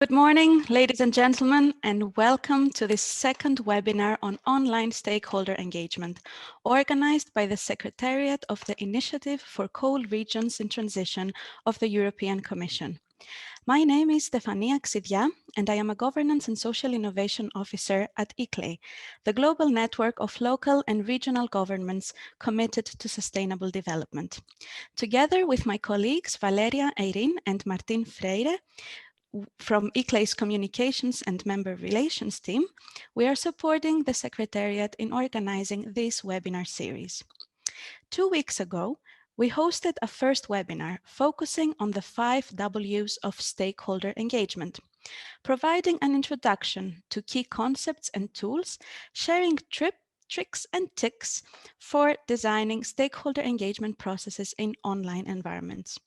Good morning, ladies and gentlemen, and welcome to this second webinar on online stakeholder engagement, organized by the Secretariat of the Initiative for Coal Regions in Transition of the European Commission. My name is Stefania Xidia, and I am a Governance and Social Innovation Officer at ICLE, the global network of local and regional governments committed to sustainable development. Together with my colleagues Valeria Eirin and Martín Freire, from ICLE's Communications and Member Relations team, we are supporting the Secretariat in organizing this webinar series. 2 weeks ago, we hosted a first webinar focusing on the 5 W's of stakeholder engagement, providing an introduction to key concepts and tools, sharing tricks and tips for designing stakeholder engagement processes in online environments.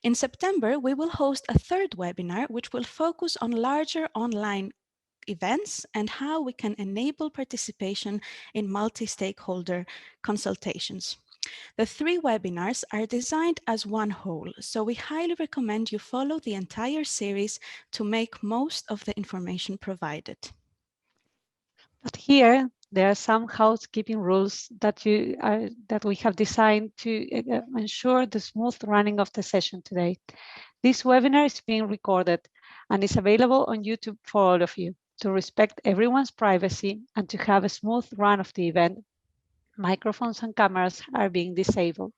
In September, we will host a third webinar, which will focus on larger online events and how we can enable participation in multi-stakeholder consultations. The 3 webinars are designed as one whole, so we highly recommend you follow the entire series to make most of the information provided. But here, there are some housekeeping rules that we have designed to ensure the smooth running of the session today. This webinar is being recorded and is available on YouTube for all of you. To respect everyone's privacy and to have a smooth run of the event, microphones and cameras are being disabled.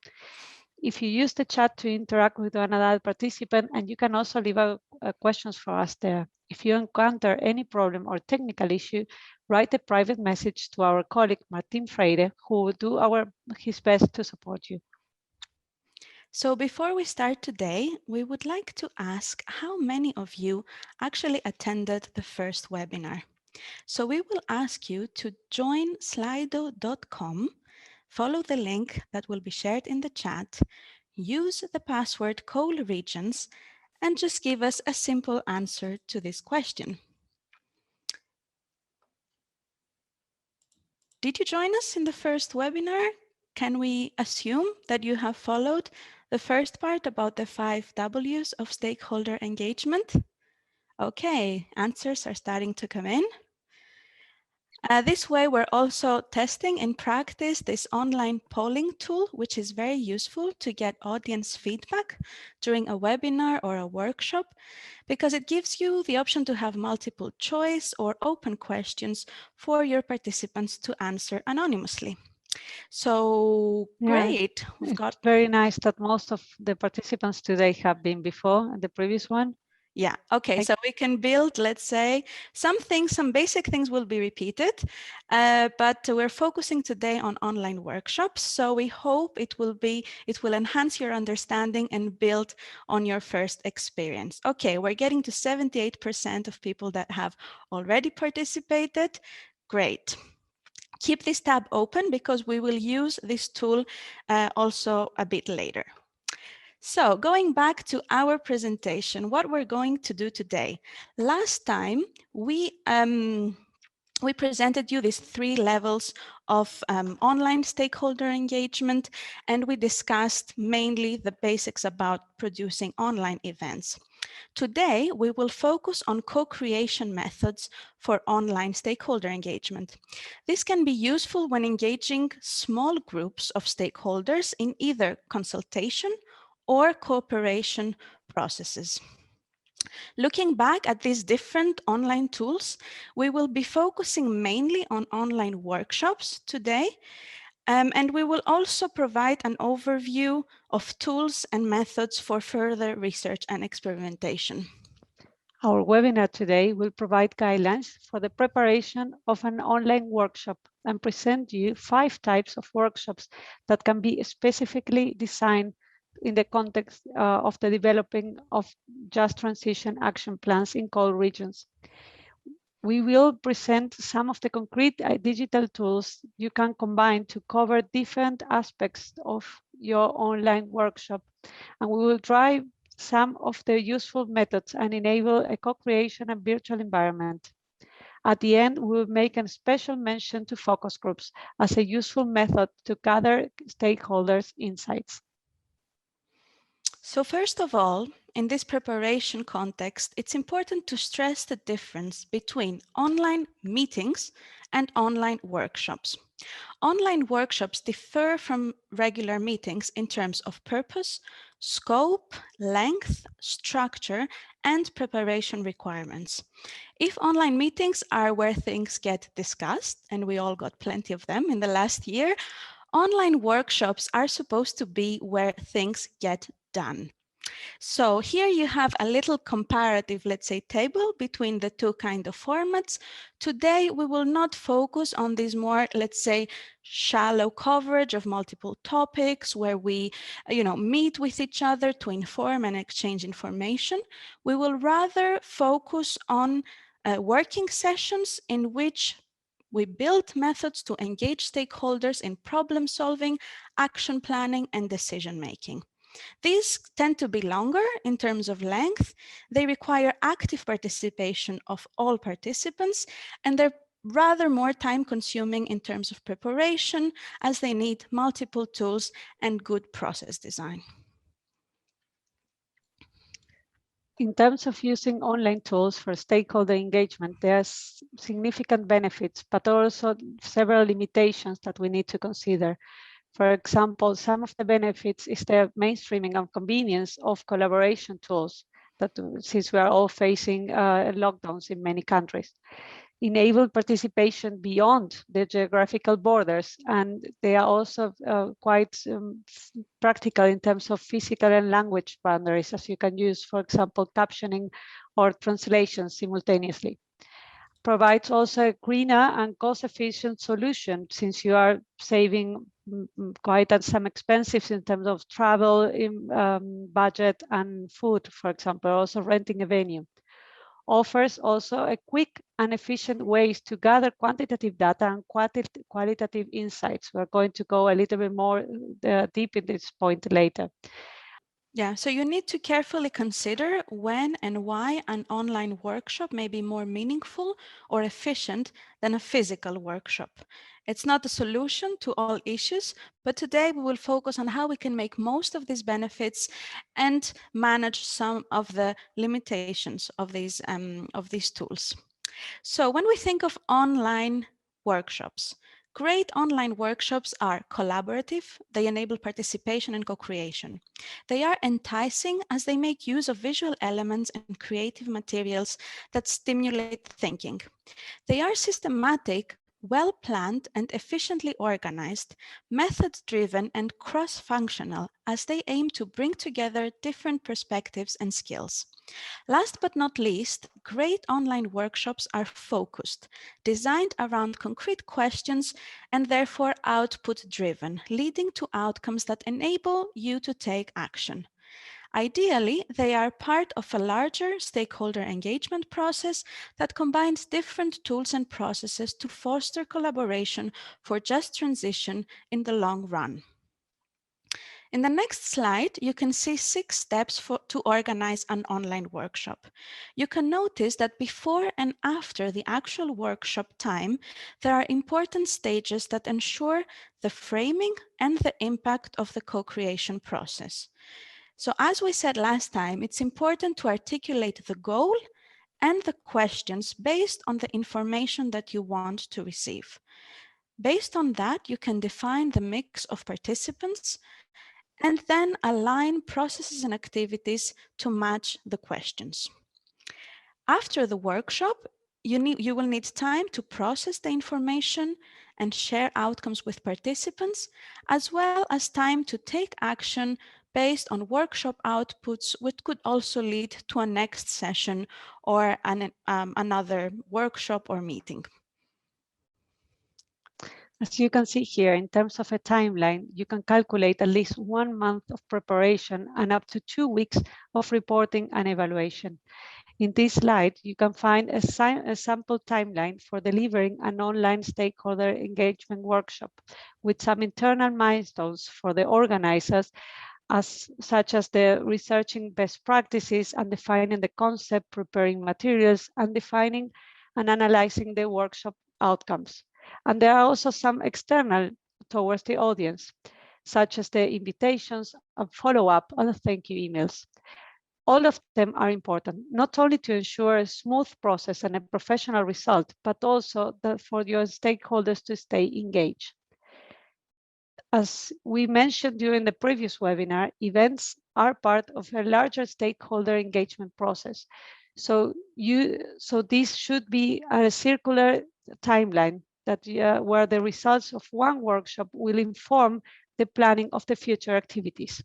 If you use the chat to interact with another participant, and you can also leave questions for us there. If you encounter any problem or technical issue, write a private message to our colleague Martín Freire, who will do his best to support you. So before we start today, we would like to ask how many of you actually attended the first webinar. So we will ask you to join slido.com, follow the link that will be shared in the chat, use the password Coal Regions, and just give us a simple answer to this question. Did you join us in the first webinar? Can we assume that you have followed the first part about the 5 W's of stakeholder engagement? Okay, answers are starting to come in. This way, we're also testing in practice this online polling tool, which is very useful to get audience feedback during a webinar or a workshop, because it gives you the option to have multiple choice or open questions for your participants to answer anonymously. So great. We've got very nice that most of the participants today have been before the previous one. Yeah, okay, so we can build, let's say, some basic things will be repeated, but we're focusing today on online workshops. So we hope it will enhance your understanding and build on your first experience. Okay, we're getting to 78% of people that have already participated. Great. Keep this tab open because we will use this tool also a bit later. So going back to our presentation, what we're going to do today. Last time, we presented you these 3 levels of online stakeholder engagement, and we discussed mainly the basics about producing online events. Today, we will focus on co-creation methods for online stakeholder engagement. This can be useful when engaging small groups of stakeholders in either consultation or cooperation processes. Looking back at these different online tools, we will be focusing mainly on online workshops today, and we will also provide an overview of tools and methods for further research and experimentation. Our webinar today will provide guidelines for the preparation of an online workshop and present you 5 types of workshops that can be specifically designed in the context of the developing of just transition action plans in coal regions. We will present some of the concrete digital tools you can combine to cover different aspects of your online workshop, and we will drive some of the useful methods and enable a co-creation and virtual environment. At the end, we will make a special mention to focus groups as a useful method to gather stakeholders' insights. So first of all, in this preparation context, it's important to stress the difference between online meetings and online workshops. Online workshops differ from regular meetings in terms of purpose, scope, length, structure, and preparation requirements. If online meetings are where things get discussed, and we all got plenty of them in the last year, online workshops are supposed to be where things get done. So here you have a little comparative, let's say, table between the two kind of formats. Today, we will not focus on this more, let's say, shallow coverage of multiple topics where we, meet with each other to inform and exchange information. We will rather focus on working sessions in which we build methods to engage stakeholders in problem solving, action planning, and decision making. These tend to be longer in terms of length. They require active participation of all participants, and they're rather more time consuming in terms of preparation as they need multiple tools and good process design. In terms of using online tools for stakeholder engagement, there are significant benefits, but also several limitations that we need to consider. For example, some of the benefits is the mainstreaming and convenience of collaboration tools that, since we are all facing lockdowns in many countries, enable participation beyond the geographical borders, and they are also quite practical in terms of physical and language boundaries, as you can use, for example, captioning or translation simultaneously. Provides also a greener and cost-efficient solution, since you are saving quite some expenses in terms of travel, budget, and food, for example, also renting a venue. Offers also a quick and efficient ways to gather quantitative data and qualitative insights. We're going to go a little bit more deep in this point later. Yeah, so you need to carefully consider when and why an online workshop may be more meaningful or efficient than a physical workshop. It's not a solution to all issues, but today we will focus on how we can make most of these benefits and manage some of the limitations of these tools. So when we think of online workshops, great online workshops are collaborative. They enable participation and co-creation. They are enticing as they make use of visual elements and creative materials that stimulate thinking. They are systematic, well-planned, and efficiently organized, method-driven, and cross-functional as they aim to bring together different perspectives and skills. Last but not least, great online workshops are focused, designed around concrete questions, and therefore output-driven, leading to outcomes that enable you to take action. Ideally, they are part of a larger stakeholder engagement process that combines different tools and processes to foster collaboration for just transition in the long run. In the next slide, you can see 6 steps to organize an online workshop. You can notice that before and after the actual workshop time, there are important stages that ensure the framing and the impact of the co-creation process. So as we said last time, it's important to articulate the goal and the questions based on the information that you want to receive. Based on that, you can define the mix of participants and then align processes and activities to match the questions. After the workshop, you will need time to process the information and share outcomes with participants, as well as time to take action based on workshop outputs, which could also lead to a next session or another workshop or meeting. As you can see here, in terms of a timeline, you can calculate at least 1 month of preparation and up to 2 weeks of reporting and evaluation. In this slide, you can find a sample timeline for delivering an online stakeholder engagement workshop with some internal milestones for the organizers, such as the researching best practices and defining the concept, preparing materials, and defining and analyzing the workshop outcomes. And there are also some external towards the audience. such as the invitations and follow-up and thank you emails. All of them are important, not only to ensure a smooth process and a professional result, but also for your stakeholders to stay engaged. As we mentioned during the previous webinar, events are part of a larger stakeholder engagement process. So this should be a circular timeline that where the results of one workshop will inform the planning of the future activities.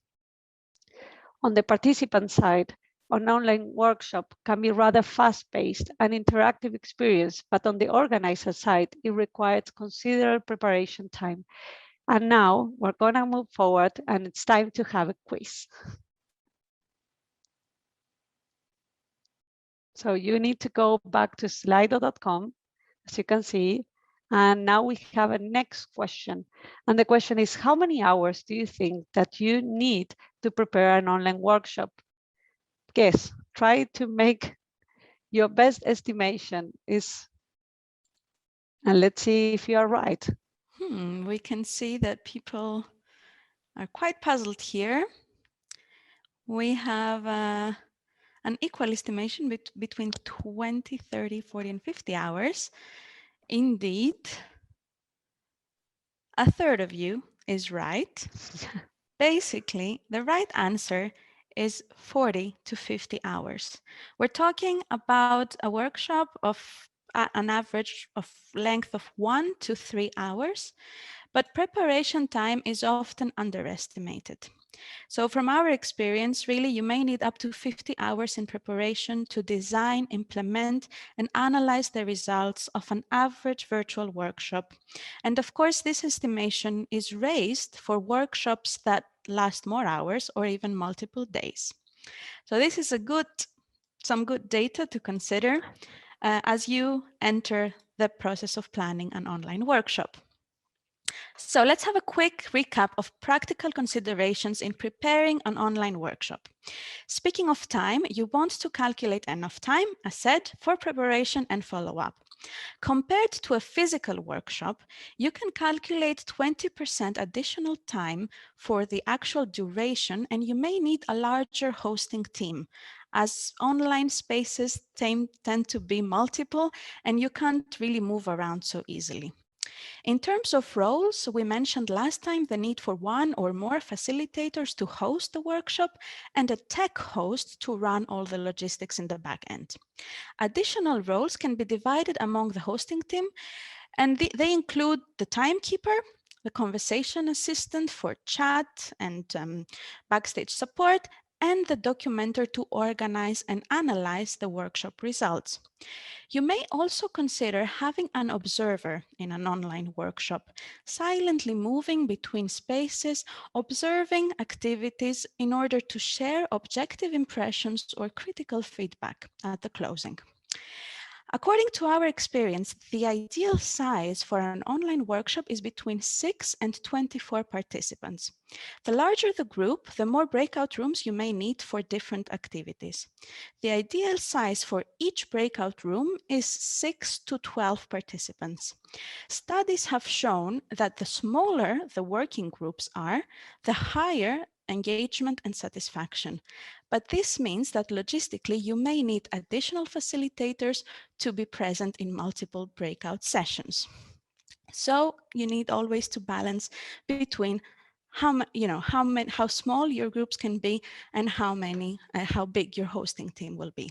On the participant side, an online workshop can be rather fast-paced and interactive experience, but on the organizer side, it requires considerable preparation time. And now we're going to move forward and it's time to have a quiz. So you need to go back to slido.com, as you can see. And now we have a next question. And the question is, how many hours do you think that you need to prepare an online workshop? Guess, try to make your best estimation and let's see if you are right. We can see that people are quite puzzled here. We have an equal estimation between 20, 30, 40, and 50 hours. Indeed, a third of you is right. Basically, the right answer is 40 to 50 hours. We're talking about a workshop of an average of length of 1 to 3 hours, but preparation time is often underestimated. So from our experience, really, you may need up to 50 hours in preparation to design, implement, and analyze the results of an average virtual workshop. And of course, this estimation is raised for workshops that last more hours or even multiple days. So this is some good data to consider as you enter the process of planning an online workshop. So let's have a quick recap of practical considerations in preparing an online workshop. Speaking of time, you want to calculate enough time, as said, for preparation and follow-up. Compared to a physical workshop, you can calculate 20% additional time for the actual duration, and you may need a larger hosting team, as online spaces tend to be multiple and you can't really move around so easily. In terms of roles, we mentioned last time the need for one or more facilitators to host the workshop and a tech host to run all the logistics in the back end. Additional roles can be divided among the hosting team, and they include the timekeeper, the conversation assistant for chat and backstage support, and the documenter to organize and analyze the workshop results. You may also consider having an observer in an online workshop, silently moving between spaces, observing activities in order to share objective impressions or critical feedback at the closing. According to our experience, the ideal size for an online workshop is between 6 and 24 participants. The larger the group, the more breakout rooms you may need for different activities. The ideal size for each breakout room is 6 to 12 participants. Studies have shown that the smaller the working groups are, the higher engagement and satisfaction. But this means that logistically, you may need additional facilitators to be present in multiple breakout sessions. So you need always to balance between how small your groups can be and how big your hosting team will be.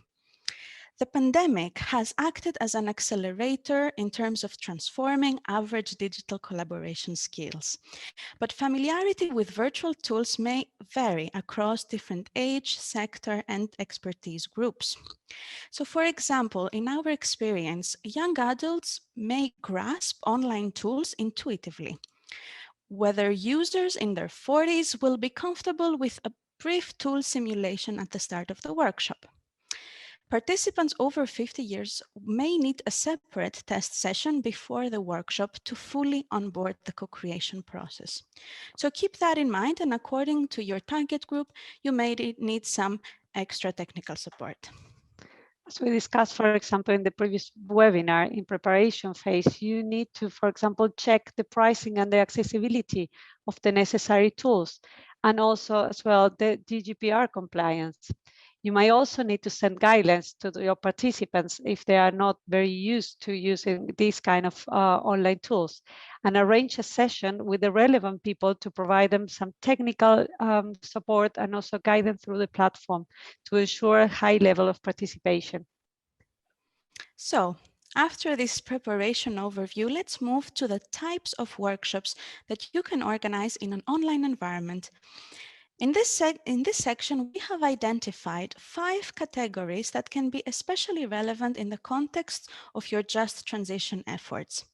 The pandemic has acted as an accelerator in terms of transforming average digital collaboration skills. But familiarity with virtual tools may vary across different age, sector, and expertise groups. So for example, in our experience, young adults may grasp online tools intuitively, whether users in their 40s will be comfortable with a brief tool simulation at the start of the workshop. Participants over 50 years may need a separate test session before the workshop to fully onboard the co-creation process. So keep that in mind, and according to your target group, you may need some extra technical support. As we discussed, for example, in the previous webinar, in preparation phase, you need to, for example, check the pricing and the accessibility of the necessary tools, and also as well the GDPR compliance. You might also need to send guidelines to your participants if they are not very used to using these kind of online tools, and arrange a session with the relevant people to provide them some technical support and also guide them through the platform to ensure a high level of participation. So, after this preparation overview, let's move to the types of workshops that you can organize in an online environment. In this section, we have identified 5 categories that can be especially relevant in the context of your just transition efforts: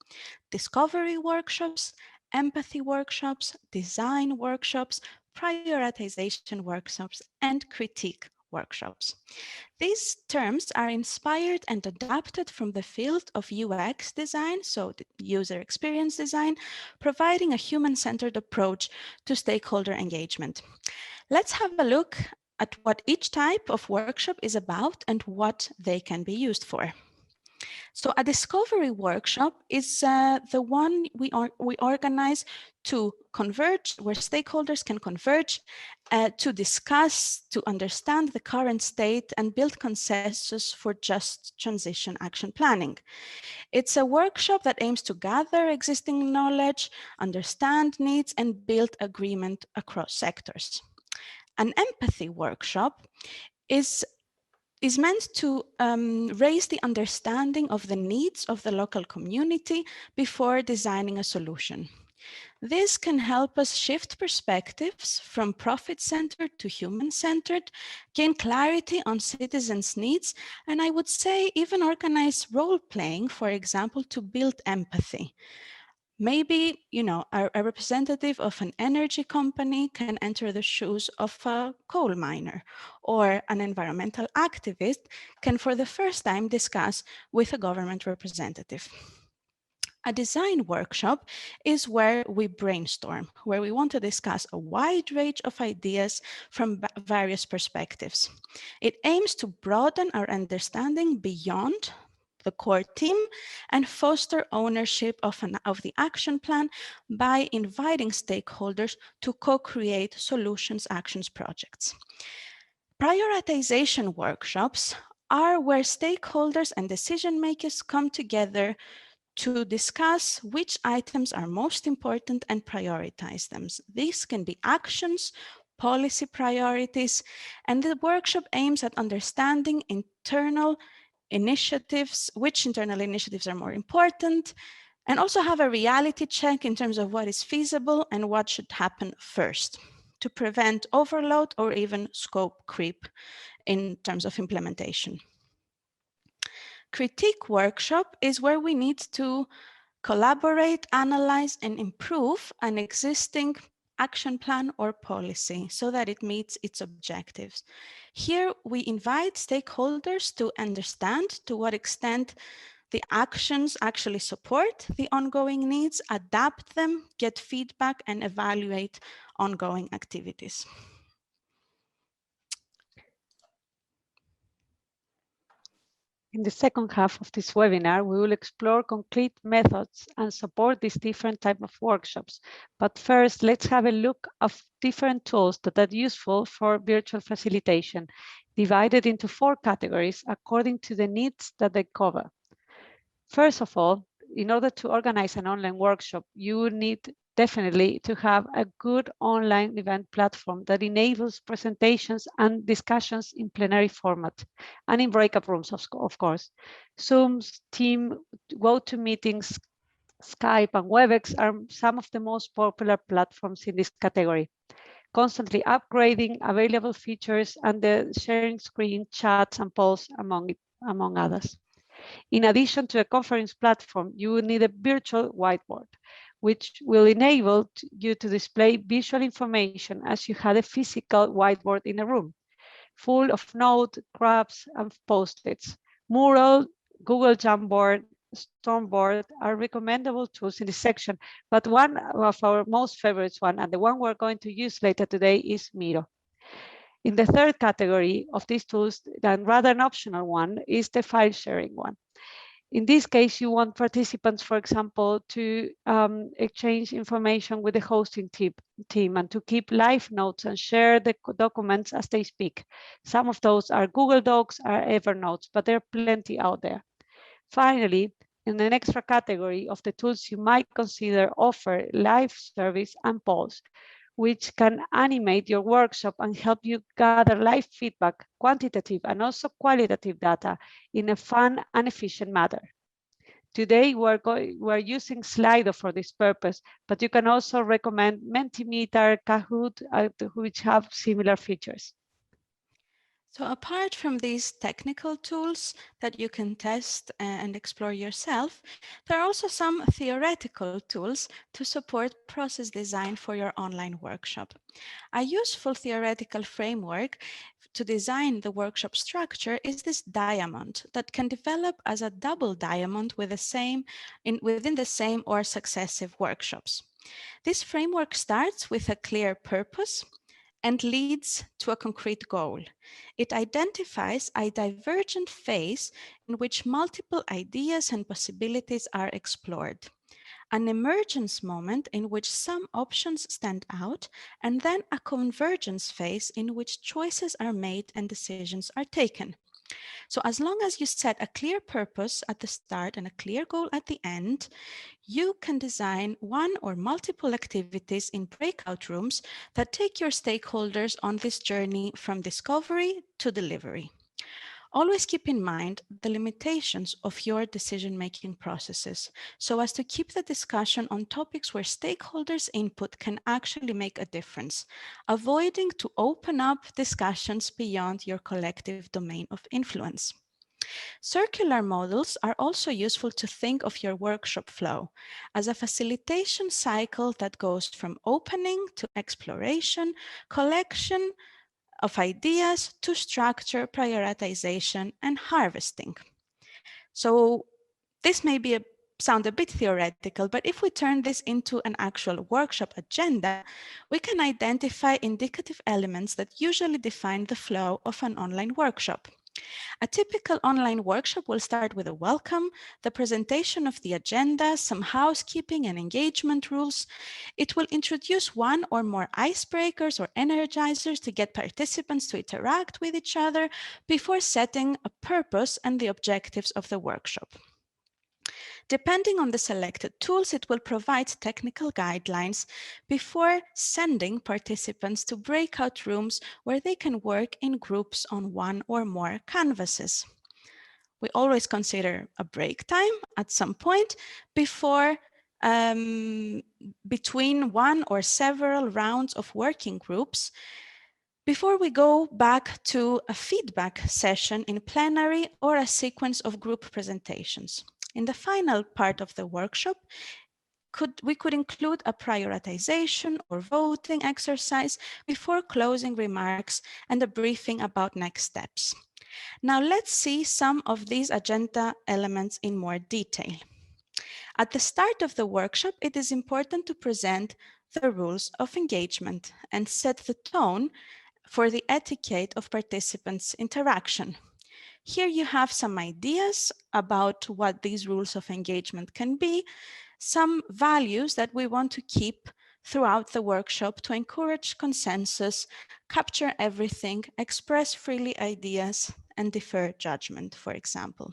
discovery workshops, empathy workshops, design workshops, prioritization workshops, and critique workshops. These terms are inspired and adapted from the field of UX design, so the user experience design, providing a human-centered approach to stakeholder engagement. Let's have a look at what each type of workshop is about and what they can be used for. So a discovery workshop is the one we organize to converge, where stakeholders can converge to discuss, to understand the current state and build consensus for just transition action planning. It's a workshop that aims to gather existing knowledge, understand needs, and build agreement across sectors. An empathy workshop is meant to raise the understanding of the needs of the local community before designing a solution. This can help us shift perspectives from profit-centered to human-centered, gain clarity on citizens' needs, and I would say even organize role-playing, for example, to build empathy. Maybe, a representative of an energy company can enter the shoes of a coal miner, or an environmental activist can for the first time discuss with a government representative. A design workshop is where we brainstorm, where we want to discuss a wide range of ideas from various perspectives. It aims to broaden our understanding beyond the core team and foster ownership of the action plan by inviting stakeholders to co-create solutions, actions, projects. Prioritization workshops are where stakeholders and decision makers come together to discuss which items are most important and prioritize them. These can be actions, policy priorities, and the workshop aims at understanding internal initiatives, which internal initiatives are more important, and also have a reality check in terms of what is feasible and what should happen first to prevent overload or even scope creep in terms of implementation. Critique workshop is where we need to collaborate, analyze, and improve an existing action plan or policy so that it meets its objectives. Here, we invite stakeholders to understand to what extent the actions actually support the ongoing needs, adapt them, get feedback, and evaluate ongoing activities. In the second half of this webinar, we will explore concrete methods and support these different types of workshops. But first, let's have a look at different tools that are useful for virtual facilitation, divided into 4 categories according to the needs that they cover. First of all, in order to organize an online workshop, you will need definitely to have a good online event platform that enables presentations and discussions in plenary format and in breakout rooms, of course. Zooms, Team, GoToMeetings, Skype, and WebEx are some of the most popular platforms in this category, constantly upgrading available features and the sharing screen, chats, and polls, among others. In addition to a conference platform, you will need a virtual whiteboard, which will enable you to display visual information as you had a physical whiteboard in a room, full of notes, graphs, and post-its. Mural, Google Jamboard, Stormboard are recommendable tools in this section, but one of our most favorites one, and the one we're going to use later today, is Miro. In the third category of these tools, and rather an optional one, is the file sharing one. In this case, you want participants, for example, to exchange information with the hosting team and to keep live notes and share the documents as they speak. Some of those are Google Docs, are Evernote, but there are plenty out there. Finally, in an extra category of the tools you might consider offer live service and polls, which can animate your workshop and help you gather live feedback, quantitative and also qualitative data in a fun and efficient manner. Today, we're using Slido for this purpose, but you can also recommend Mentimeter, Kahoot, which have similar features. So apart from these technical tools that you can test and explore yourself, there are also some theoretical tools to support process design for your online workshop. A useful theoretical framework to design the workshop structure is this diamond that can develop as a double diamond with within the same or successive workshops. This framework starts with a clear purpose and leads to a concrete goal. It identifies a divergent phase in which multiple ideas and possibilities are explored, an emergence moment in which some options stand out, and then a convergence phase in which choices are made and decisions are taken. So as long as you set a clear purpose at the start and a clear goal at the end, you can design one or multiple activities in breakout rooms that take your stakeholders on this journey from discovery to delivery. Always keep in mind the limitations of your decision-making processes so as to keep the discussion on topics where stakeholders' input can actually make a difference, avoiding to open up discussions beyond your collective domain of influence. Circular models are also useful to think of your workshop flow as a facilitation cycle that goes from opening to exploration, collection of ideas to structure, prioritization, and harvesting. So this may sound a bit theoretical, but if we turn this into an actual workshop agenda, we can identify indicative elements that usually define the flow of an online workshop. A typical online workshop will start with a welcome, the presentation of the agenda, some housekeeping and engagement rules. It will introduce one or more icebreakers or energizers to get participants to interact with each other before setting a purpose and the objectives of the workshop. Depending on the selected tools, it will provide technical guidelines before sending participants to breakout rooms where they can work in groups on one or more canvases. We always consider a break time at some point between one or several rounds of working groups before we go back to a feedback session in plenary or a sequence of group presentations. In the final part of the workshop, we could include a prioritization or voting exercise before closing remarks and a briefing about next steps. Now let's see some of these agenda elements in more detail. At the start of the workshop, it is important to present the rules of engagement and set the tone for the etiquette of participants' interaction. Here you have some ideas about what these rules of engagement can be, some values that we want to keep throughout the workshop to encourage consensus, capture everything, express freely ideas, and defer judgment, for example.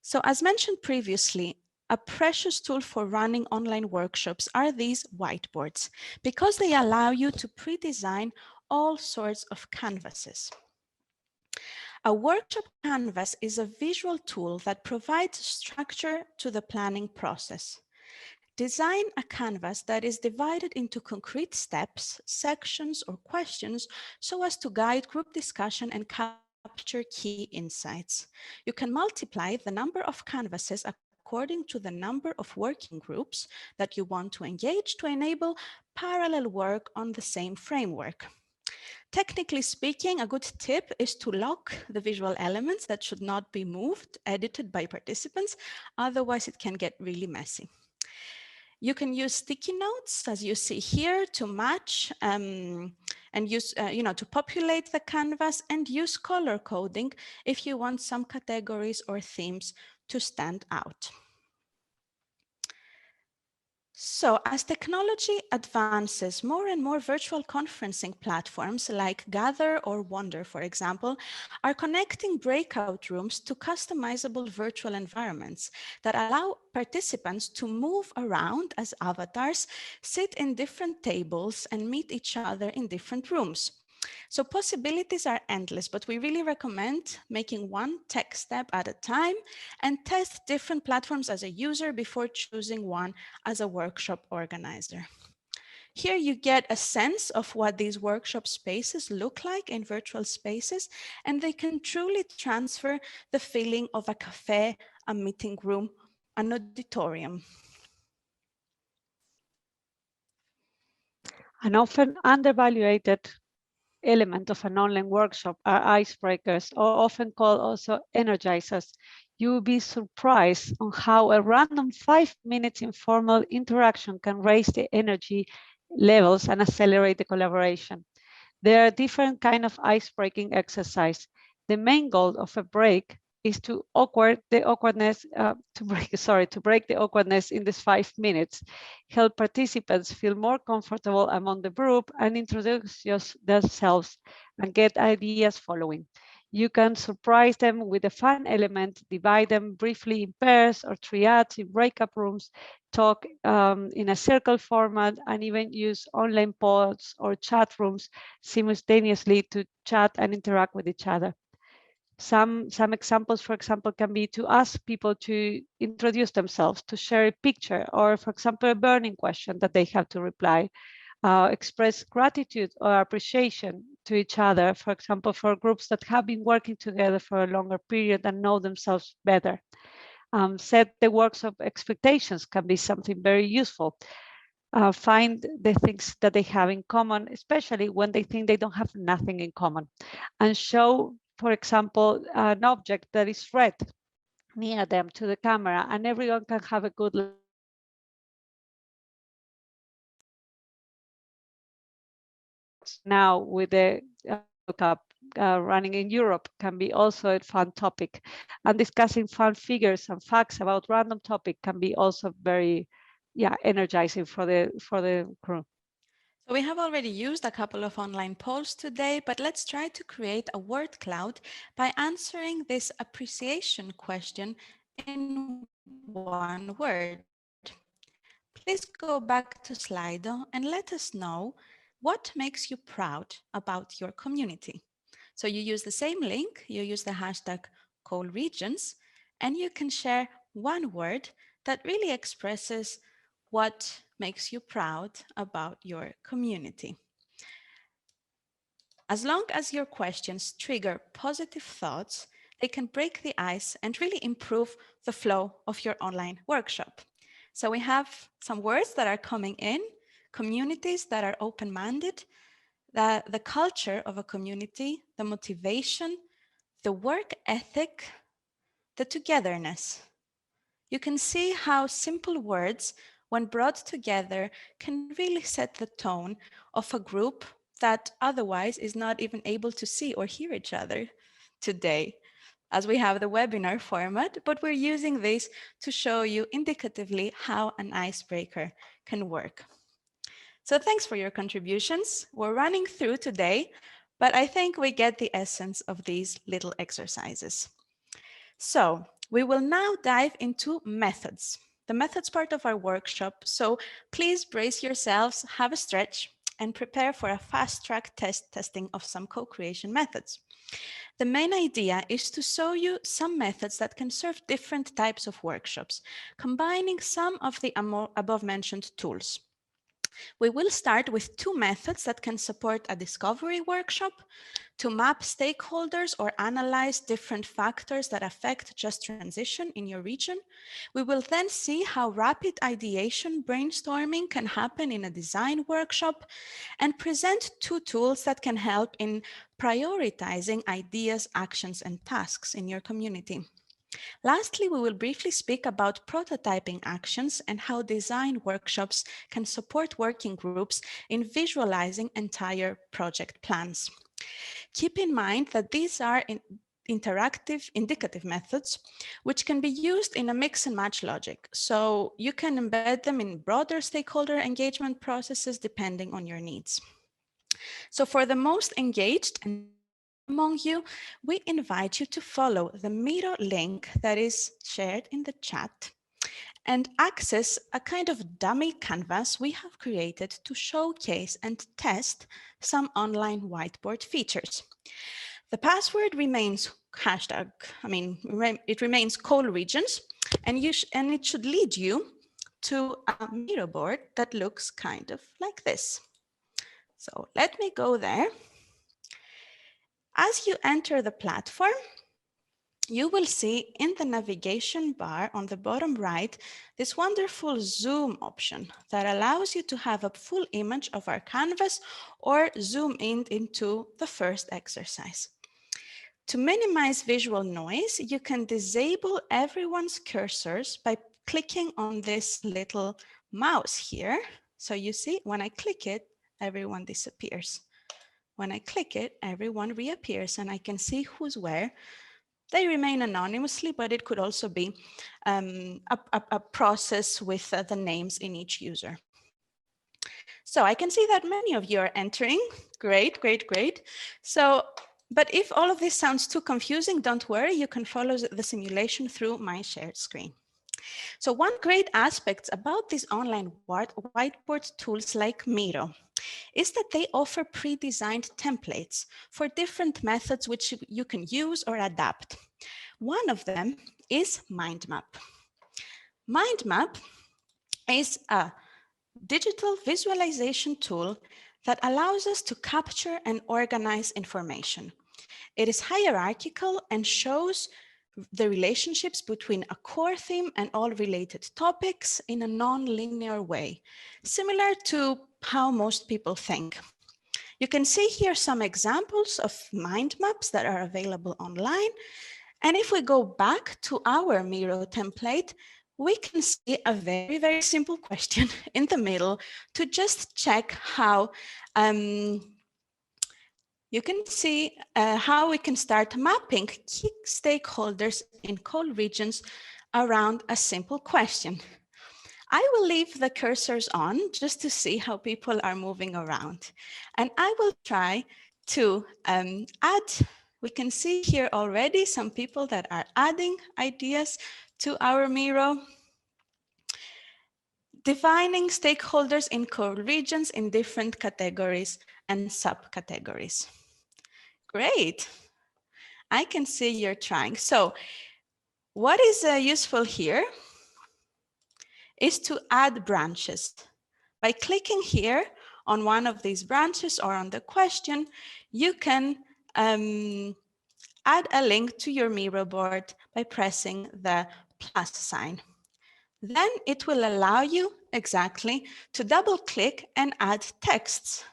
So as mentioned previously, a precious tool for running online workshops are these whiteboards because they allow you to pre-design all sorts of canvases. A workshop canvas is a visual tool that provides structure to the planning process. Design a canvas that is divided into concrete steps, sections, or questions so as to guide group discussion and capture key insights. You can multiply the number of canvases according to the number of working groups that you want to engage to enable parallel work on the same framework. Technically speaking, a good tip is to lock the visual elements that should not be moved, edited by participants, otherwise it can get really messy. You can use sticky notes, as you see here, to match and and use, to populate the canvas, and use color coding if you want some categories or themes to stand out. So as technology advances, more and more virtual conferencing platforms like Gather or Wonder, for example, are connecting breakout rooms to customizable virtual environments that allow participants to move around as avatars, sit in different tables, and meet each other in different rooms. So possibilities are endless, but we really recommend making one tech step at a time and test different platforms as a user before choosing one as a workshop organizer. Here you get a sense of what these workshop spaces look like in virtual spaces, and they can truly transfer the feeling of a cafe, a meeting room, an auditorium. An often undervalued element of an online workshop are icebreakers, or often called also energizers. You will be surprised on how a random 5 minutes informal interaction can raise the energy levels and accelerate the collaboration. There are different kinds of ice-breaking exercise. The main goal of a break is to break the awkwardness in these 5 minutes, help participants feel more comfortable among the group and introduce themselves and get ideas following. You can surprise them with a fun element, divide them briefly in pairs or triads in breakout rooms, talk in a circle format, and even use online pods or chat rooms simultaneously to chat and interact with each other. Some examples, for example, can be to ask people to introduce themselves, to share a picture, or for example, a burning question that they have to reply, express gratitude or appreciation to each other, for example, for groups that have been working together for a longer period and know themselves better. Set the workshop expectations can be something very useful. Find the things that they have in common, especially when they think they don't have nothing in common, and show, for example, an object that is red near them to the camera, and everyone can have a good now with the World Cup running in Europe can be also a fun topic, and discussing fun figures and facts about random topic can be also very energizing for the crew. So we have already used a couple of online polls today, but let's try to create a word cloud by answering this appreciation question in one word. Please go back to Slido and let us know what makes you proud about your community. So you use the same link, you use the hashtag #CoalRegions, and you can share one word that really expresses what makes you proud about your community. As long as your questions trigger positive thoughts, they can break the ice and really improve the flow of your online workshop. So we have some words that are coming in: communities that are open-minded, the culture of a community, the motivation, the work ethic, the togetherness. You can see how simple words, when brought together, can really set the tone of a group that otherwise is not even able to see or hear each other today, as we have the webinar format, but we're using this to show you indicatively how an icebreaker can work. So thanks for your contributions. We're running through today, but I think we get the essence of these little exercises. So we will now dive into methods, the methods part of our workshop. So please brace yourselves, have a stretch, and prepare for a fast-track testing of some co-creation methods. The main idea is to show you some methods that can serve different types of workshops, combining some of the above-mentioned tools. We will start with two methods that can support a discovery workshop to map stakeholders or analyze different factors that affect just transition in your region. We will then see how rapid ideation brainstorming can happen in a design workshop, and present two tools that can help in prioritizing ideas, actions, and tasks in your community. Lastly, we will briefly speak about prototyping actions and how design workshops can support working groups in visualizing entire project plans. Keep in mind that these are interactive indicative methods, which can be used in a mix and match logic. So you can embed them in broader stakeholder engagement processes depending on your needs. So for the most engaged and among you, we invite you to follow the Miro link that is shared in the chat and access a kind of dummy canvas we have created to showcase and test some online whiteboard features. The password remains it remains call regions, and it should lead you to a Miro board that looks kind of like this. So let me go there. As you enter the platform, you will see in the navigation bar on the bottom right, this wonderful zoom option that allows you to have a full image of our canvas or zoom in into the first exercise. To minimize visual noise, you can disable everyone's cursors by clicking on this little mouse here. So you see, when I click it, everyone disappears. When I click it, everyone reappears and I can see who's where. They remain anonymously, but it could also be a process with the names in each user. So I can see that many of you are entering. Great, great, great. So, but if all of this sounds too confusing, don't worry, you can follow the simulation through my shared screen. So one great aspect about these online whiteboard tools like Miro is that they offer pre-designed templates for different methods which you can use or adapt. One of them is MindMap. MindMap is a digital visualization tool that allows us to capture and organize information. It is hierarchical and shows the relationships between a core theme and all related topics in a non-linear way, similar to how most people think. You can see here some examples of mind maps that are available online. And if we go back to our Miro template, we can see a very, very simple question in the middle to just check how you can see how we can start mapping key stakeholders in call regions around a simple question. I will leave the cursors on just to see how people are moving around. And I will try to add, we can see here already some people that are adding ideas to our Miro. Defining stakeholders in core regions in different categories and subcategories. Great. I can see you're trying. So what is useful here is to add branches. By clicking here on one of these branches or on the question, you can add a link to your Miro board by pressing the plus sign. Then it will allow you exactly to double click and add texts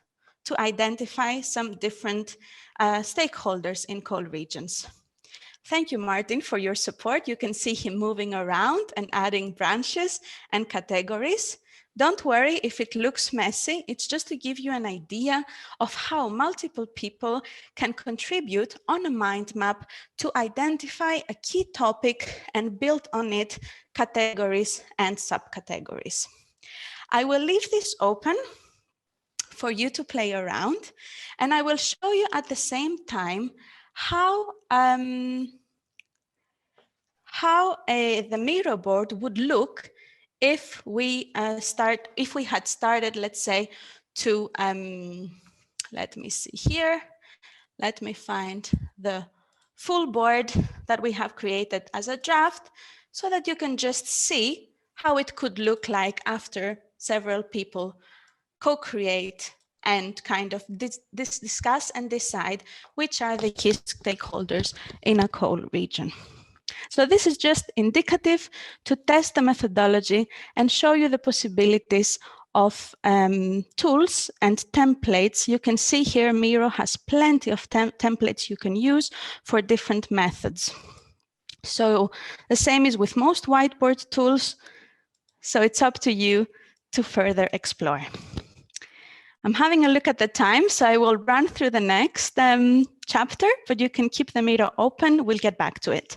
to identify some different stakeholders in call regions. Thank you, Martin, for your support. You can see him moving around and adding branches and categories. Don't worry if it looks messy. It's just to give you an idea of how multiple people can contribute on a mind map to identify a key topic and build on it categories and subcategories. I will leave this open for you to play around, and I will show you at the same time how the Miro board would look if we had started, let's say, to let me see here. Let me find the full board that we have created as a draft so that you can just see how it could look like after several people co-create and kind of discuss and decide which are the key stakeholders in a call region. So this is just indicative to test the methodology and show you the possibilities of tools and templates. You can see here Miro has plenty of templates you can use for different methods. So the same is with most whiteboard tools. So it's up to you to further explore. I'm having a look at the time, so I will run through the next chapter, but you can keep the meter open. We'll get back to it.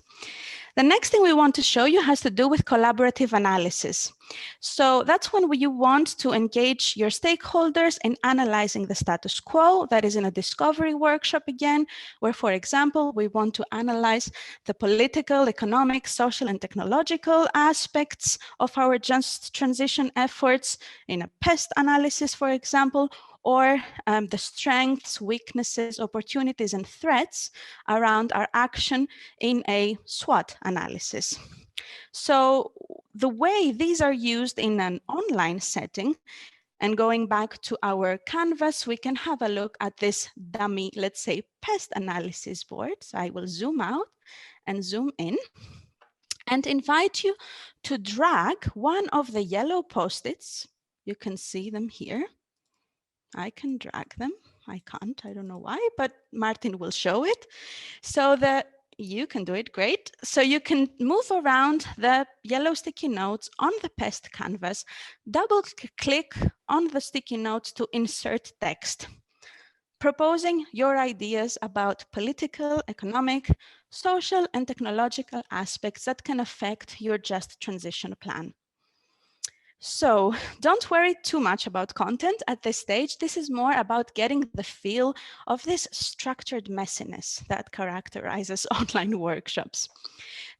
The next thing we want to show you has to do with collaborative analysis. So that's when you want to engage your stakeholders in analyzing the status quo. That is in a discovery workshop again, where, for example, we want to analyze the political, economic, social, and technological aspects of our just transition efforts in a pest analysis, for example, or the strengths, weaknesses, opportunities, and threats around our action in a SWOT analysis. So the way these are used in an online setting, and going back to our canvas, we can have a look at this dummy, let's say, pest analysis board. So I will zoom out and zoom in and invite you to drag one of the yellow post-its. You can see them here. I can drag them. I can't, I don't know why, but Martin will show it. So you can do it, great. So you can move around the yellow sticky notes on the pest canvas, double click on the sticky notes to insert text, proposing your ideas about political, economic, social, and technological aspects that can affect your just transition plan. So don't worry too much about content at this stage. This is more about getting the feel of this structured messiness that characterizes online workshops.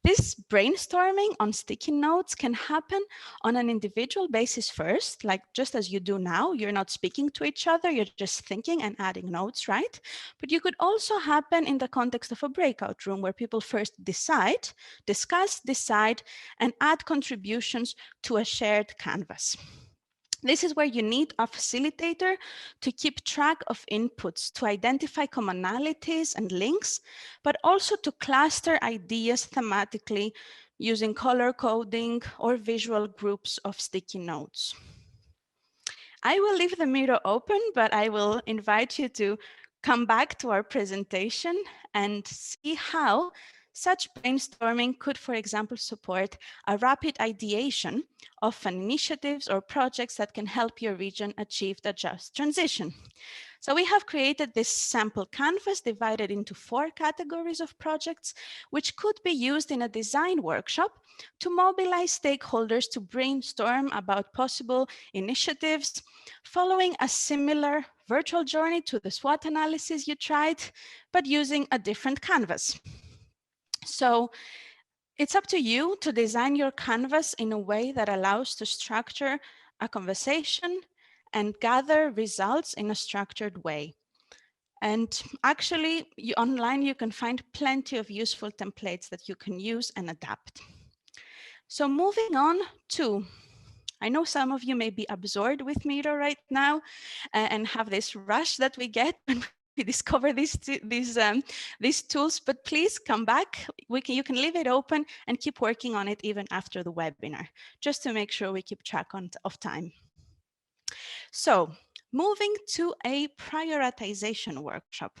This brainstorming on sticky notes can happen on an individual basis first, like just as you do now. You're not speaking to each other, you're just thinking and adding notes, right? But you could also happen in the context of a breakout room where people first discuss, decide, and add contributions to a shared canvas. This is where you need a facilitator to keep track of inputs, to identify commonalities and links, but also to cluster ideas thematically using color coding or visual groups of sticky notes. I will leave the mirror open, but I will invite you to come back to our presentation and see how such brainstorming could, for example, support a rapid ideation of initiatives or projects that can help your region achieve the just transition. So we have created this sample canvas divided into 4 categories of projects, which could be used in a design workshop to mobilize stakeholders to brainstorm about possible initiatives, following a similar virtual journey to the SWOT analysis you tried, but using a different canvas. So it's up to you to design your canvas in a way that allows to structure a conversation and gather results in a structured way. And actually, online you can find plenty of useful templates that you can use and adapt. So moving on to, I know some of you may be absorbed with Miro right now and have this rush that we get when we discover these tools, but please come back. You can leave it open and keep working on it even after the webinar, just to make sure we keep track of time. So moving to a prioritization workshop.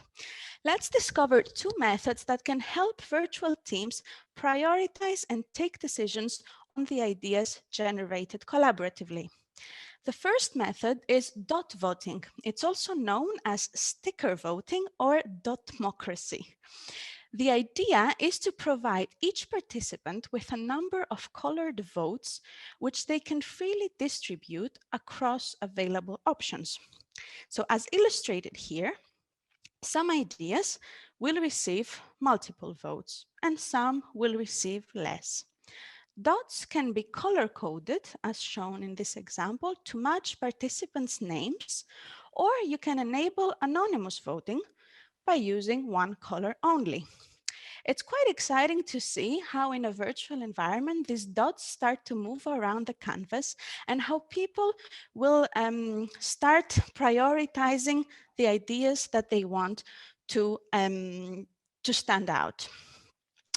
Let's discover 2 methods that can help virtual teams prioritize and take decisions on the ideas generated collaboratively. The first method is dot voting. It's also known as sticker voting or dotmocracy. The idea is to provide each participant with a number of colored votes, which they can freely distribute across available options. So as illustrated here, some ideas will receive multiple votes and some will receive less. Dots can be color-coded, as shown in this example, to match participants' names, or you can enable anonymous voting by using one color only. It's quite exciting to see how in a virtual environment, these dots start to move around the canvas and how people will start prioritizing the ideas that they want to stand out.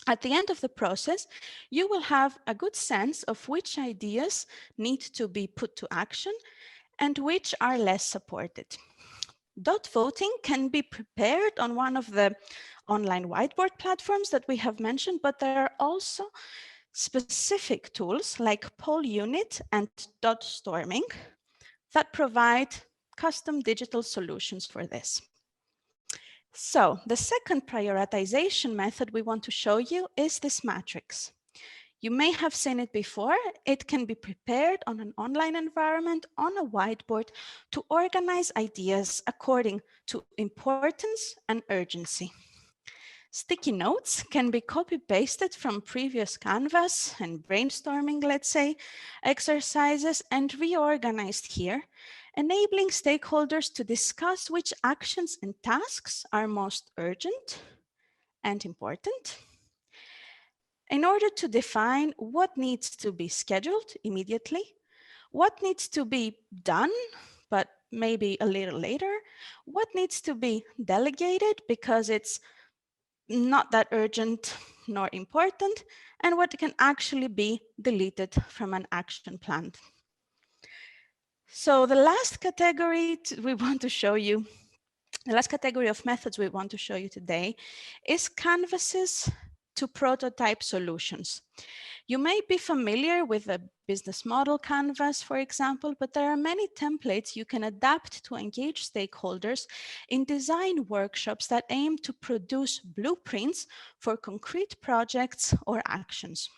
At the end of the process, you will have a good sense of which ideas need to be put to action and which are less supported. Dot voting can be prepared on one of the online whiteboard platforms that we have mentioned, but there are also specific tools like Poll Unit and Dot Storming that provide custom digital solutions for this. So the second prioritization method we want to show you is this matrix. You may have seen it before. It can be prepared on an online environment on a whiteboard to organize ideas according to importance and urgency. Sticky notes can be copy-pasted from previous Canvas and brainstorming, let's say, exercises and reorganized here, enabling stakeholders to discuss which actions and tasks are most urgent and important. In order to define what needs to be scheduled immediately, what needs to be done, but maybe a little later, what needs to be delegated because it's not that urgent nor important, and what can actually be deleted from an action plan. So the last category we want to show you, the last category of methods we want to show you today is canvases to prototype solutions. You may be familiar with a business model canvas, for example, but there are many templates you can adapt to engage stakeholders in design workshops that aim to produce blueprints for concrete projects or actions,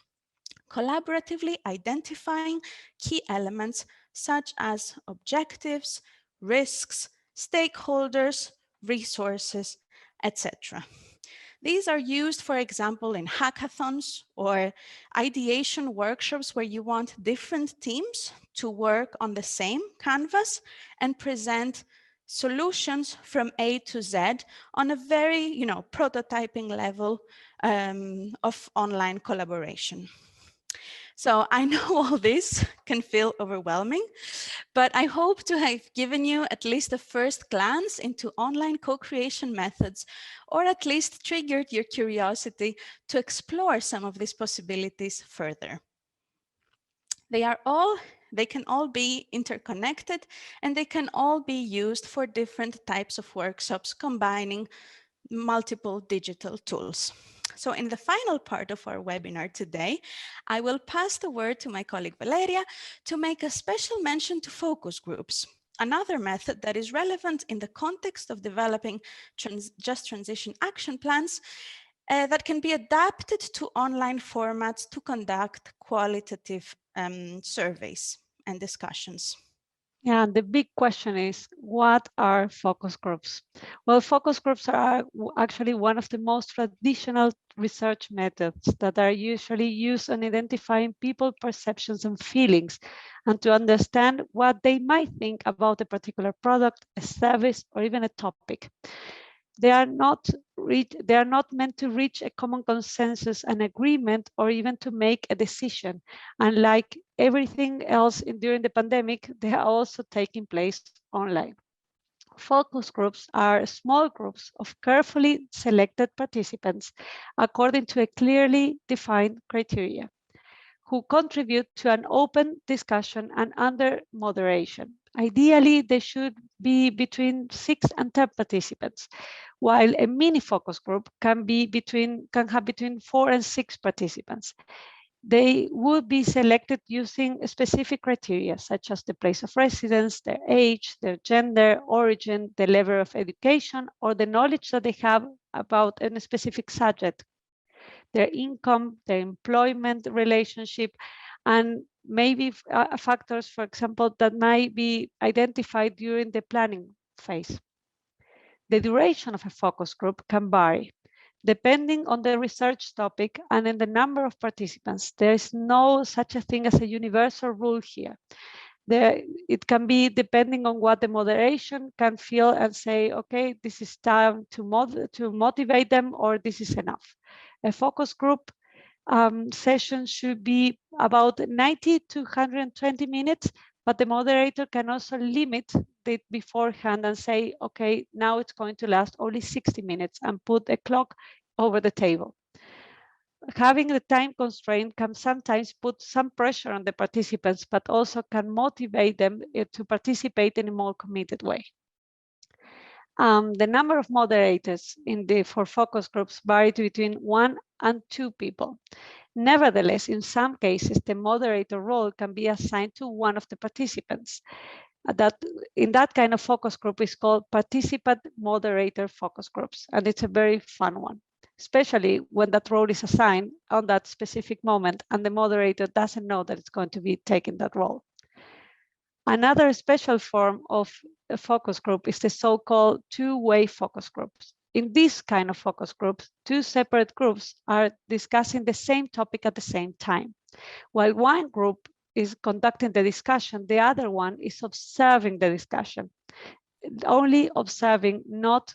collaboratively identifying key elements such as objectives, risks, stakeholders, resources, etc. These are used, for example, in hackathons or ideation workshops where you want different teams to work on the same canvas and present solutions from A to Z on a very, prototyping level of online collaboration. So I know all this can feel overwhelming, but I hope to have given you at least a first glance into online co-creation methods, or at least triggered your curiosity to explore some of these possibilities further. They can all be interconnected, and they can all be used for different types of workshops combining multiple digital tools. So in the final part of our webinar today, I will pass the word to my colleague Valeria to make a special mention to focus groups, another method that is relevant in the context of developing just transition action plans that can be adapted to online formats to conduct qualitative surveys and discussions. Yeah, and the big question is, what are focus groups? Well, focus groups are actually one of the most traditional research methods that are usually used on identifying people perceptions and feelings, and to understand what they might think about a particular product, a service, or even a topic. They are not meant to reach a common consensus and agreement, or even to make a decision. And like everything else during the pandemic, they are also taking place online. Focus groups are small groups of carefully selected participants according to a clearly defined criteria, who contribute to an open discussion and under moderation. Ideally, they should be between 6 and 10 participants, while a mini focus group can have between 4 and 6 participants. They would be selected using specific criteria, such as the place of residence, their age, their gender, origin, the level of education, or the knowledge that they have about a specific subject, their income, their employment relationship, and maybe factors, for example, that might be identified during the planning phase. The duration of a focus group can vary depending on the research topic and in the number of participants. There is no such a thing as a universal rule here. It can be depending on what the moderation can feel and say, okay, this is time to motivate them, or this is enough. A focus group session should be about 90 to 120 minutes, but the moderator can also limit it beforehand and say, okay, now it's going to last only 60 minutes, and put a clock over the table. Having the time constraint can sometimes put some pressure on the participants, but also can motivate them to participate in a more committed way. The number of moderators for focus groups varied between 1 and 2 people. Nevertheless, in some cases, the moderator role can be assigned to one of the participants. In that kind of focus group is called participant moderator focus groups, and it's a very fun one, especially when that role is assigned on that specific moment and the moderator doesn't know that it's going to be taking that role. Another special form of a focus group is the so-called two-way focus groups. In this kind of focus groups, two separate groups are discussing the same topic at the same time. While one group is conducting the discussion, the other one is observing the discussion, only observing, not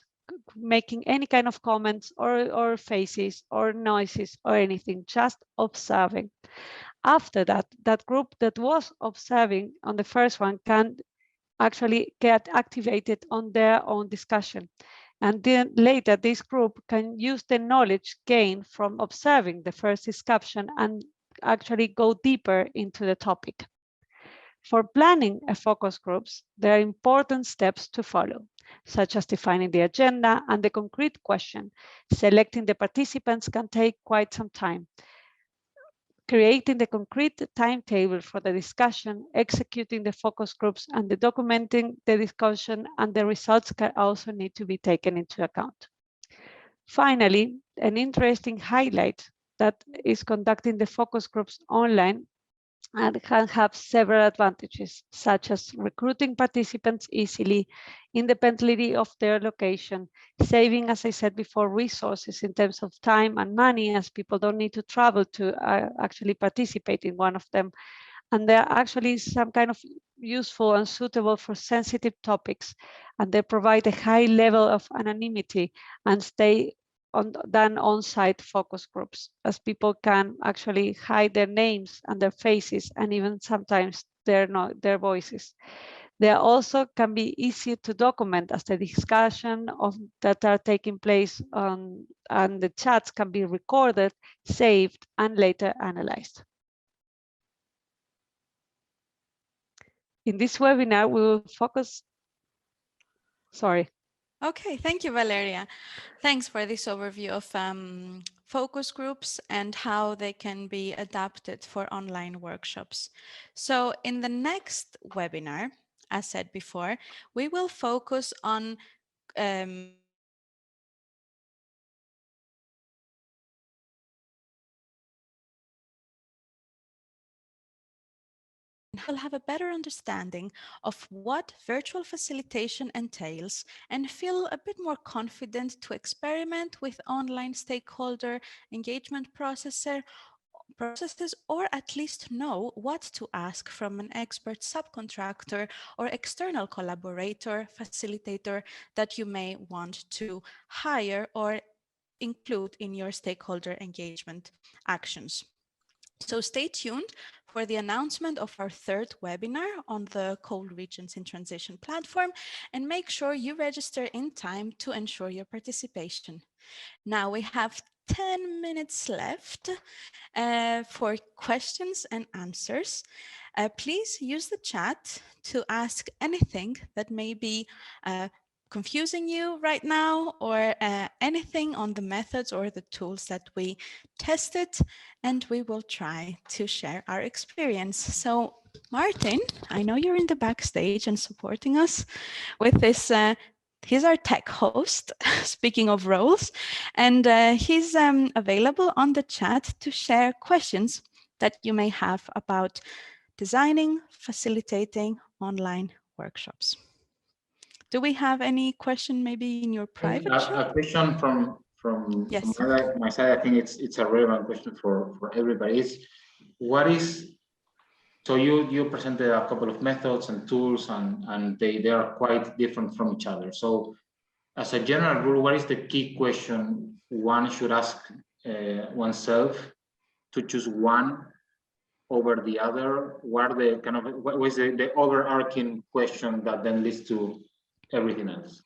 making any kind of comments or faces or noises or anything, just observing. After that, that group that was observing on the first one can actually get activated on their own discussion. And then later, this group can use the knowledge gained from observing the first discussion and actually go deeper into the topic. For planning a focus groups, there are important steps to follow, such as defining the agenda and the concrete question. Selecting the participants can take quite some time. Creating the concrete timetable for the discussion, executing the focus groups, and the documenting the discussion and the results can also need to be taken into account. Finally, an interesting highlight that is conducting the focus groups online and can have several advantages, such as recruiting participants easily, independently of their location, saving, as I said before, resources in terms of time and money, as people don't need to travel to actually participate in one of them. And they're actually some kind of useful and suitable for sensitive topics, and they provide a high level of anonymity and stay than on-site focus groups, as people can actually hide their names and their faces and even sometimes their voices. They also can be easy to document, as the discussion that are taking place and the chats can be recorded, saved, and later analyzed. In this webinar, we will focus. Sorry. Okay, thank you, Valeria. Thanks for this overview of focus groups and how they can be adapted for online workshops. So in the next webinar, as said before, we will focus on we'll have a better understanding of what virtual facilitation entails and feel a bit more confident to experiment with online stakeholder engagement processes, or at least know what to ask from an expert subcontractor or external collaborator, facilitator that you may want to hire or include in your stakeholder engagement actions. So stay tuned for the announcement of our third webinar on the Cold Regions in Transition platform, and make sure you register in time to ensure your participation. Now we have 10 minutes left for questions and answers. Please use the chat to ask anything that may be confusing you right now, or anything on the methods or the tools that we tested, and we will try to share our experience. So Martin, I know you're in the backstage and supporting us with this. He's our tech host, speaking of roles, and he's available on the chat to share questions that you may have about designing, facilitating online workshops. Do we have any question maybe in your private chat? A question from Yes. my side. I think it's a relevant question for everybody. What is, so you presented a couple of methods and tools, and they are quite different from each other. So as a general rule, what is the key question one should ask oneself to choose one over the other? What is the overarching question that then leads to everything else?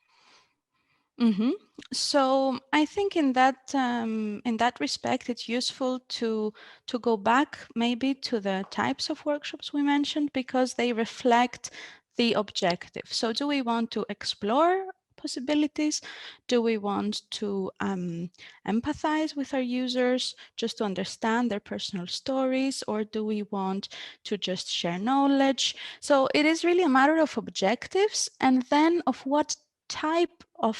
Mm-hmm. So I think in that respect, it's useful to go back maybe to the types of workshops we mentioned, because they reflect the objective. So do we want to explore possibilities? Do we want to empathize with our users just to understand their personal stories, or do we want to just share knowledge? So it is really a matter of objectives and then of what type of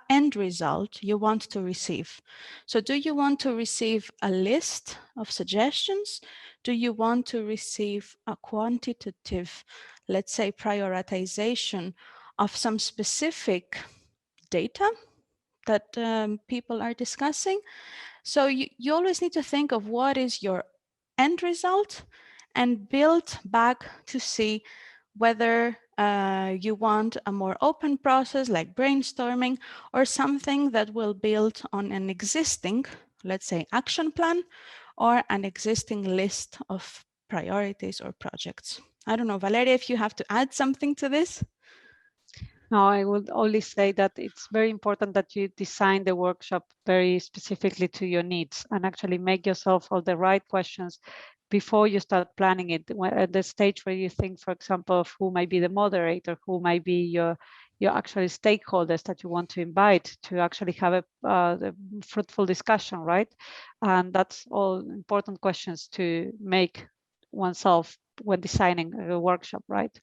end result you want to receive. So do you want to receive a list of suggestions? Do you want to receive a quantitative, let's say, prioritization of some specific data that people are discussing? So you always need to think of what is your end result and build back to see whether you want a more open process like brainstorming, or something that will build on an existing, let's say, action plan or an existing list of priorities or projects. I don't know, Valeria, if you have to add something to this. No, I would only say that it's very important that you design the workshop very specifically to your needs and actually make yourself all the right questions before you start planning it. At the stage where you think, for example, of who might be the moderator, who might be your actually stakeholders that you want to invite to actually have a fruitful discussion, right? And that's all important questions to make oneself when designing a workshop, right?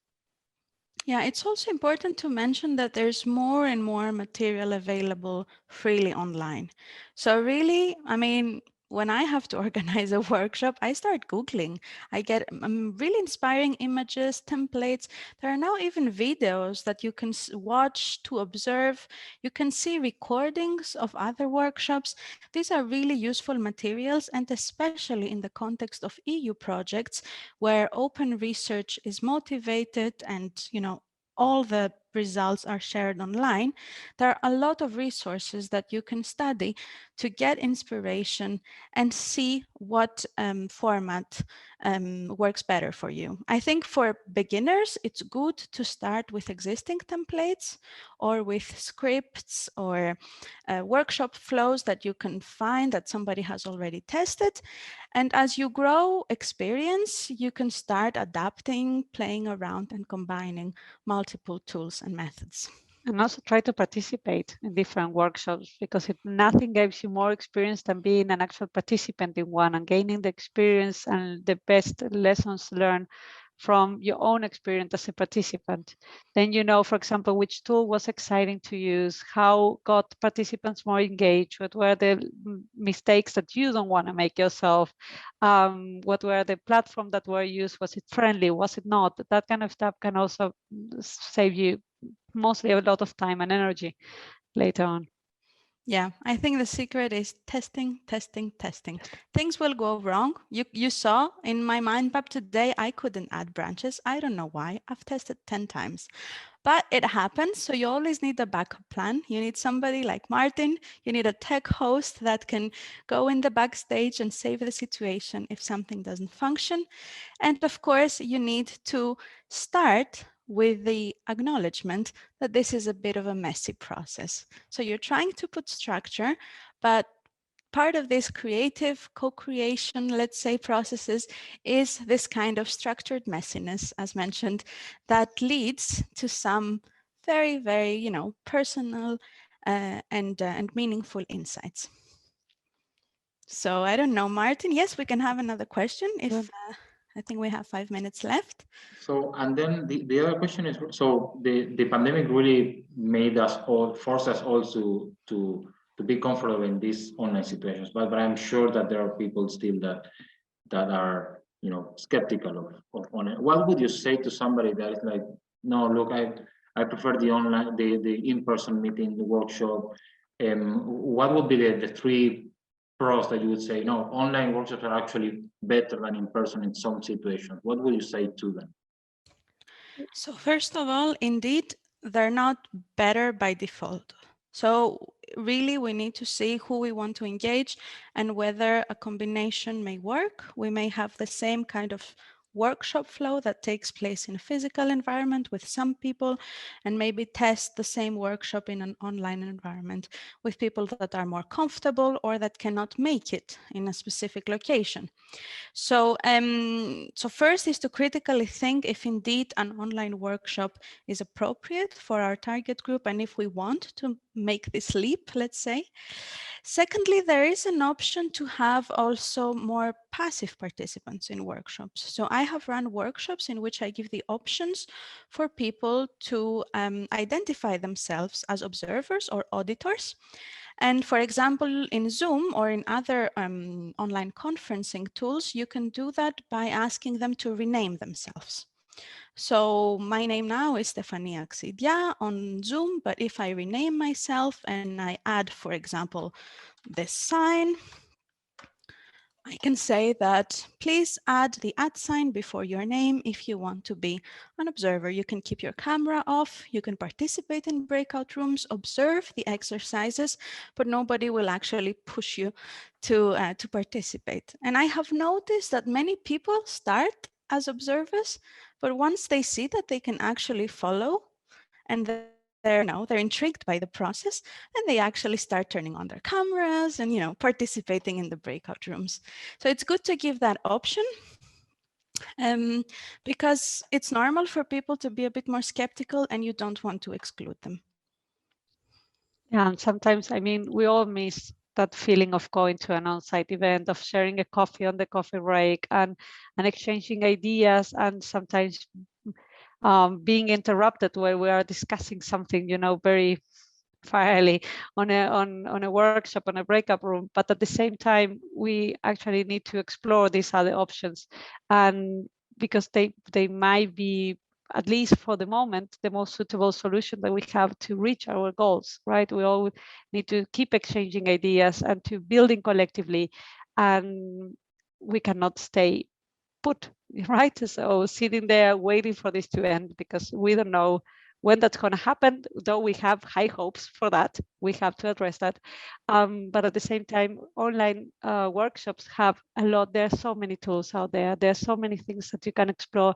Yeah, it's also important to mention that there's more and more material available freely online. So really, I mean, when I have to organize a workshop, I start Googling. I get really inspiring images, templates. There are now even videos that you can watch to observe. You can see recordings of other workshops. These are really useful materials, and especially in the context of EU projects, where open research is motivated and, all the results are shared online, there are a lot of resources that you can study to get inspiration and see what format works better for you. I think for beginners, it's good to start with existing templates or with scripts or workshop flows that you can find that somebody has already tested. And as you grow experience, you can start adapting, playing around, and combining multiple tools and methods. And also try to participate in different workshops, because if nothing gives you more experience than being an actual participant in one and gaining the experience and the best lessons learned from your own experience as a participant. Then you know, for example, which tool was exciting to use, how got participants more engaged, what were the mistakes that you don't want to make yourself, what were the platform that were used, was it friendly, was it not? That kind of stuff can also save you mostly a lot of time and energy later on. Yeah, I think the secret is testing, testing, testing. Things will go wrong. You saw in my mind map today, I couldn't add branches. I don't know why. I've tested 10 times. But it happens, so you always need a backup plan. You need somebody like Martin. You need a tech host that can go in the backstage and save the situation if something doesn't function. And of course, you need to start with the acknowledgement that this is a bit of a messy process. So you're trying to put structure, but part of this creative co-creation, let's say, processes is this kind of structured messiness, as mentioned, that leads to some very, very, personal and meaningful insights. So I don't know, Martin. Yes, we can have another question if I think we have 5 minutes left. So, and then the other question is, so the pandemic really made us all, forced us all to be comfortable in these online situations. But I'm sure that there are people still that are, skeptical of online. What would you say to somebody that is like, no, look, I prefer the online, the in-person meeting, the workshop. What would be the three pros that you would say, no, online workshops are actually better than in person in some situations? What would you say to them? So first of all, indeed, they're not better by default. So really, we need to see who we want to engage and whether a combination may work. We may have the same kind of workshop flow that takes place in a physical environment with some people, and maybe test the same workshop in an online environment with people that are more comfortable or that cannot make it in a specific location. So, so first is to critically think if indeed an online workshop is appropriate for our target group and if we want to make this leap, let's say. Secondly, there is an option to have also more passive participants in workshops. So I have run workshops in which I give the options for people to identify themselves as observers or auditors. And for example, in Zoom or in other online conferencing tools, you can do that by asking them to rename themselves. So my name now is Stefania Xidia on Zoom, but if I rename myself and I add, for example, this sign, I can say that please add the @ before your name if you want to be an observer. You can keep your camera off, you can participate in breakout rooms, observe the exercises, but nobody will actually push you to participate. And I have noticed that many people start as observers, but once they see that they can actually follow and they're intrigued by the process, and they actually start turning on their cameras and participating in the breakout rooms. So it's good to give that option because it's normal for people to be a bit more skeptical and you don't want to exclude them. Yeah, and sometimes, I mean, we all miss that feeling of going to an on-site event, of sharing a coffee on the coffee break and exchanging ideas, and sometimes being interrupted while we are discussing something, very fairly on a workshop, on a breakup room. But at the same time, we actually need to explore these other options, and because they might be, at least for the moment, the most suitable solution that we have to reach our goals, right? We all need to keep exchanging ideas and to building collectively, and we cannot stay put, right? So sitting there waiting for this to end, because we don't know when that's going to happen, though we have high hopes for that. We have to address that. But at the same time, online workshops have a lot. There are so many tools out there. There are so many things that you can explore.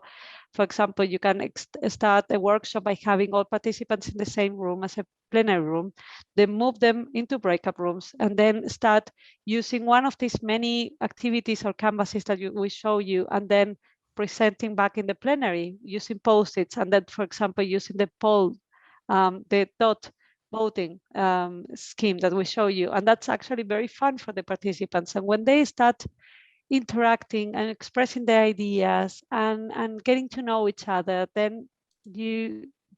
For example, you can start a workshop by having all participants in the same room as a plenary room, then move them into breakup rooms, and then start using one of these many activities or canvases that we show you, and then presenting back in the plenary using post-its, and then, for example, using the poll, the dot voting scheme that we show you. And that's actually very fun for the participants. And when they start interacting and expressing their ideas and getting to know each other, then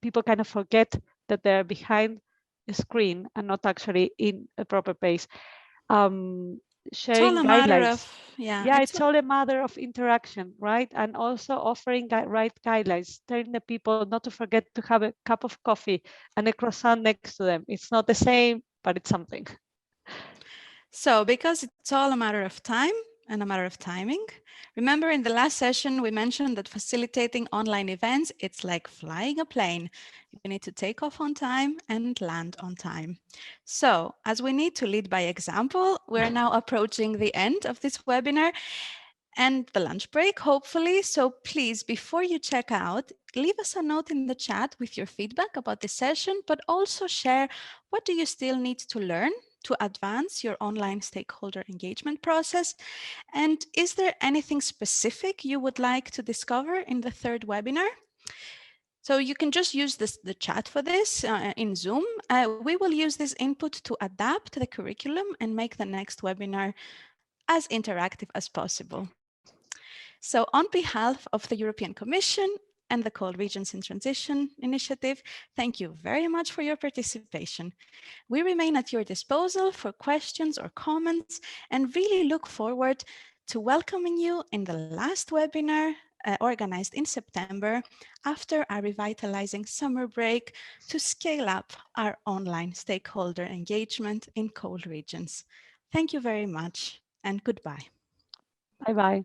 people kind of forget that they're behind a screen and not actually in a proper pace. Sharing guidelines. It's all a matter of interaction, right? And also offering right guidelines, telling the people not to forget to have a cup of coffee and a croissant next to them. It's not the same, but it's something. So because it's all a matter of time and a matter of timing, remember in the last session, we mentioned that facilitating online events, it's like flying a plane. You need to take off on time and land on time. So as we need to lead by example, we're now approaching the end of this webinar and the lunch break, hopefully. So please, before you check out, leave us a note in the chat with your feedback about the session, but also share what do you still need to learn to advance your online stakeholder engagement process? And is there anything specific you would like to discover in the third webinar? So you can just use the chat for this in Zoom. We will use this input to adapt the curriculum and make the next webinar as interactive as possible. So on behalf of the European Commission and the Cold Regions in Transition initiative, thank you very much for your participation. We remain at your disposal for questions or comments and really look forward to welcoming you in the last webinar organized in September after our revitalizing summer break to scale up our online stakeholder engagement in cold regions. Thank you very much and goodbye. Bye-bye.